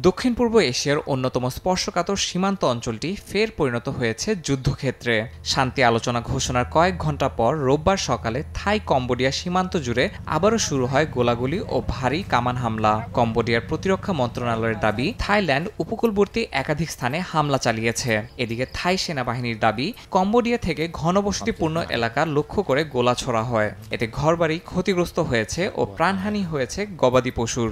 দক্ষিণ পূর্ব এশিয়ার অন্যতম স্পর্শকাতর সীমান্ত অঞ্চলটি ফের পরিণত হয়েছে যুদ্ধক্ষেত্রে। শান্তি আলোচনা ঘোষণার কয়েক ঘণ্টা পর রোববার সকালে থাই কম্বোডিয়া সীমান্ত জুড়ে আবারও শুরু হয় গোলাগুলি ও ভারী কামান হামলা। কম্বোডিয়ার প্রতিরক্ষা মন্ত্রণালয়ের দাবি, থাইল্যান্ড উপকূলবর্তী একাধিক স্থানে হামলা চালিয়েছে। এদিকে থাই সেনাবাহিনীর দাবি, কম্বোডিয়া থেকে ঘনবসতিপূর্ণ এলাকা লক্ষ্য করে গোলা ছোড়া হয়। এতে ঘরবাড়ি ক্ষতিগ্রস্ত হয়েছে ও প্রাণহানি হয়েছে গবাদি পশুর।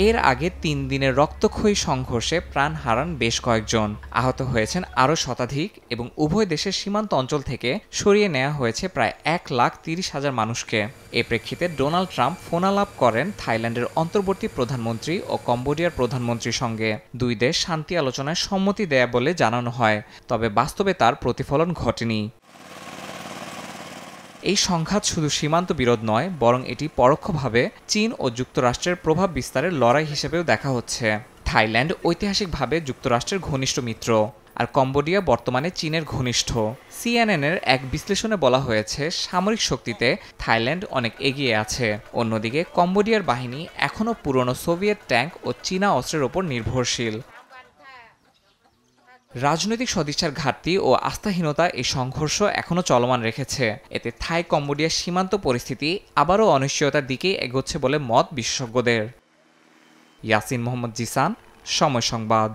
এর আগে ৩ দিনের রক্তক্ষয়ী সংঘর্ষে প্রাণ হারান বেশ কয়েকজন, আহত হয়েছেন আরও শতাধিক এবং উভয় দেশের সীমান্ত অঞ্চল থেকে সরিয়ে নেওয়া হয়েছে প্রায় ১,৩০,০০০ মানুষকে। এ প্রেক্ষিতে ডোনাল্ড ট্রাম্প ফোনালাপ করেন থাইল্যান্ডের অন্তর্বর্তী প্রধানমন্ত্রী ও কম্বোডিয়ার প্রধানমন্ত্রীর সঙ্গে। দুই দেশ শান্তি আলোচনায় সম্মতি দেয়া বলে জানানো হয়, তবে বাস্তবে তার প্রতিফলন ঘটেনি। এই সংঘাত শুধু সীমান্ত বিরোধ নয়, বরং এটি পরোক্ষভাবে চীন ও যুক্তরাষ্ট্রের প্রভাব বিস্তারের লড়াই হিসেবেও দেখা হচ্ছে। থাইল্যান্ড ঐতিহাসিকভাবে যুক্তরাষ্ট্রের ঘনিষ্ঠ মিত্র, আর কম্বোডিয়া বর্তমানে চীনের ঘনিষ্ঠ। সিএনএনের এক বিশ্লেষণে বলা হয়েছে, সামরিক শক্তিতে থাইল্যান্ড অনেক এগিয়ে আছে। অন্যদিকে কম্বোডিয়ার বাহিনী এখনও পুরনো সোভিয়েত ট্যাঙ্ক ও চীনা অস্ত্রের ওপর নির্ভরশীল। রাজনৈতিক সদিচ্ছার ঘাটতি ও আস্থাহীনতা এই সংঘর্ষ এখনও চলমান রেখেছে। এতে থাই কম্বোডিয়ার সীমান্ত পরিস্থিতি আবারও অনিশ্চয়তার দিকেই এগোচ্ছে বলে মত বিশেষজ্ঞদের। ইয়াসিন মোহাম্মদ জিসান, সময় সংবাদ।